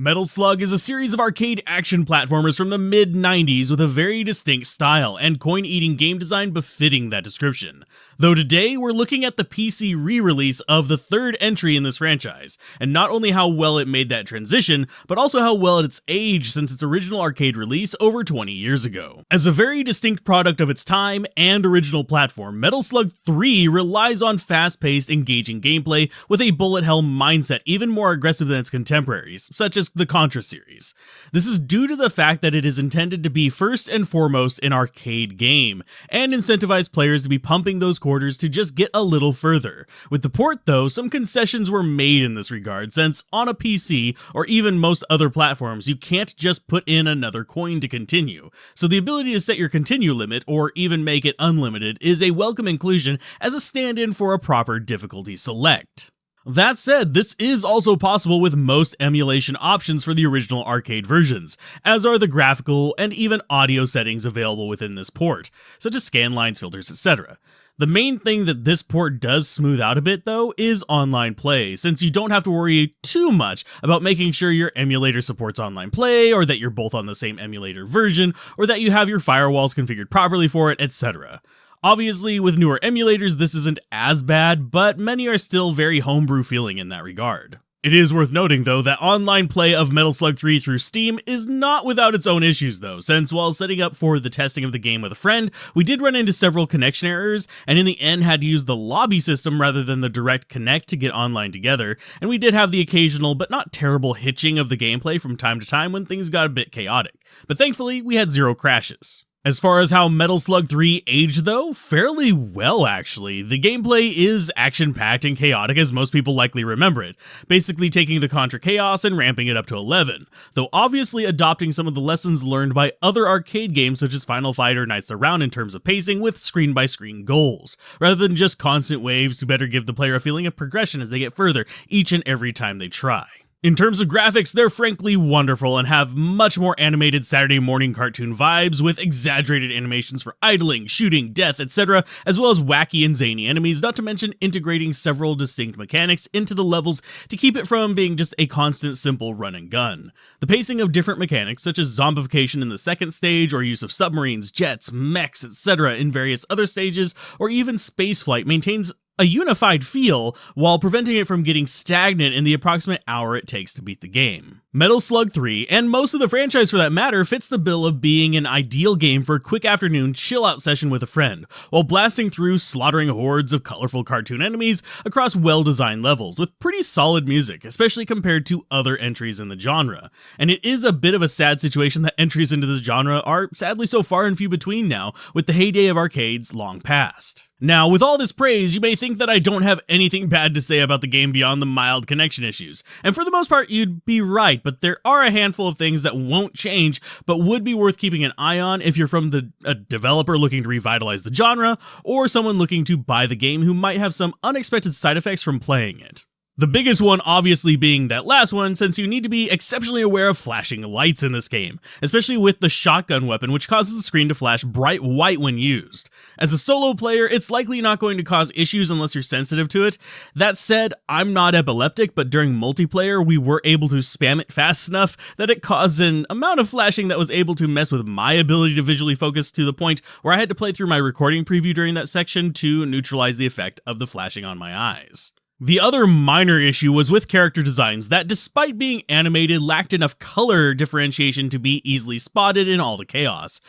Metal Slug is a series of arcade action platformers from the mid-90s with a very distinct style and coin-eating game design befitting that description. Though today, we're looking at the PC re-release of the third entry in this franchise, and not only how well it made that transition, but also how well it's aged since its original arcade release over 20 years ago. As a very distinct product of its time and original platform, Metal Slug 3 relies on fast-paced, engaging gameplay with a bullet hell mindset even more aggressive than its contemporaries, such as the Contra series. This is due to the fact that it is intended to be first and foremost an arcade game, and incentivize players to be pumping those quarters to just get a little further. With the port though, some concessions were made in this regard, since on a PC, or even most other platforms, you can't just put in another coin to continue, so the ability to set your continue limit, or even make it unlimited, is a welcome inclusion as a stand-in for a proper difficulty select. That said, this is also possible with most emulation options for the original arcade versions, as are the graphical and even audio settings available within this port, such as scanlines, filters, etc. The main thing that this port does smooth out a bit though is online play, since you don't have to worry too much about making sure your emulator supports online play, or that you're both on the same emulator version, or that you have your firewalls configured properly for it, etc. Obviously, with newer emulators, this isn't as bad, but many are still very homebrew feeling in that regard. It is worth noting, though, that online play of Metal Slug 3 through Steam is not without its own issues, though, since while setting up for the testing of the game with a friend, we did run into several connection errors, and in the end had to use the lobby system rather than the direct connect to get online together, and we did have the occasional but not terrible hitching of the gameplay from time to time when things got a bit chaotic, but thankfully we had zero crashes. As far as how Metal Slug 3 aged though, fairly well actually. The gameplay is action-packed and chaotic as most people likely remember it, basically taking the Contra chaos and ramping it up to 11, though obviously adopting some of the lessons learned by other arcade games such as Final Fight or Knights Around in terms of pacing with screen-by-screen goals, rather than just constant waves to better give the player a feeling of progression as they get further each and every time they try. In terms of graphics, they're frankly wonderful and have much more animated Saturday morning cartoon vibes with exaggerated animations for idling, shooting, death, etc., as well as wacky and zany enemies, not to mention integrating several distinct mechanics into the levels to keep it from being just a constant simple run and gun. The pacing of different mechanics, such as zombification in the second stage, or use of submarines, jets, mechs, etc. in various other stages, or even spaceflight, maintains a unified feel while preventing it from getting stagnant in the approximate hour it takes to beat the game. Metal Slug 3, and most of the franchise for that matter, fits the bill of being an ideal game for a quick afternoon chill-out session with a friend, while blasting through slaughtering hordes of colorful cartoon enemies across well-designed levels, with pretty solid music, especially compared to other entries in the genre. And it is a bit of a sad situation that entries into this genre are sadly so far and few between now, with the heyday of arcades long past. Now, with all this praise, you may think that I don't have anything bad to say about the game beyond the mild connection issues, and for the most part, you'd be right, but there are a handful of things that won't change, but would be worth keeping an eye on if you're from a developer looking to revitalize the genre, or someone looking to buy the game who might have some unexpected side effects from playing it. The biggest one obviously being that last one, since you need to be exceptionally aware of flashing lights in this game, especially with the shotgun weapon, which causes the screen to flash bright white when used. As a solo player, it's likely not going to cause issues unless you're sensitive to it. That said, I'm not epileptic, but during multiplayer, we were able to spam it fast enough that it caused an amount of flashing that was able to mess with my ability to visually focus to the point where I had to play through my recording preview during that section to neutralize the effect of the flashing on my eyes. The other minor issue was with character designs that, despite being animated, lacked enough color differentiation to be easily spotted in all the chaos.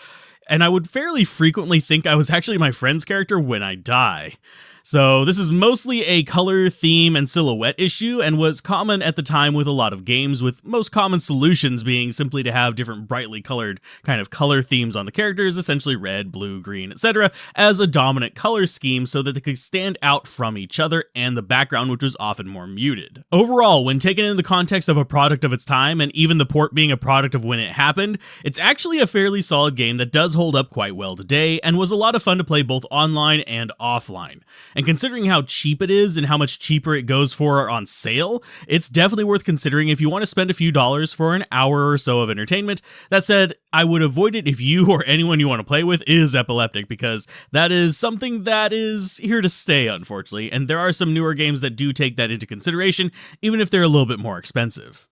And I would fairly frequently think I was actually my friend's character when I die. So this is mostly a color, theme, and silhouette issue, and was common at the time with a lot of games, with most common solutions being simply to have different brightly colored kind of color themes on the characters, essentially red, blue, green, etc., as a dominant color scheme so that they could stand out from each other and the background, which was often more muted. Overall, when taken in the context of a product of its time, and even the port being a product of when it happened, it's actually a fairly solid game that does hold up quite well today, and was a lot of fun to play both online and offline. And considering how cheap it is and how much cheaper it goes for on sale, it's definitely worth considering if you want to spend a few dollars for an hour or so of entertainment. That said, I would avoid it if you or anyone you want to play with is epileptic, because that is something that is here to stay, unfortunately, and there are some newer games that do take that into consideration, even if they're a little bit more expensive.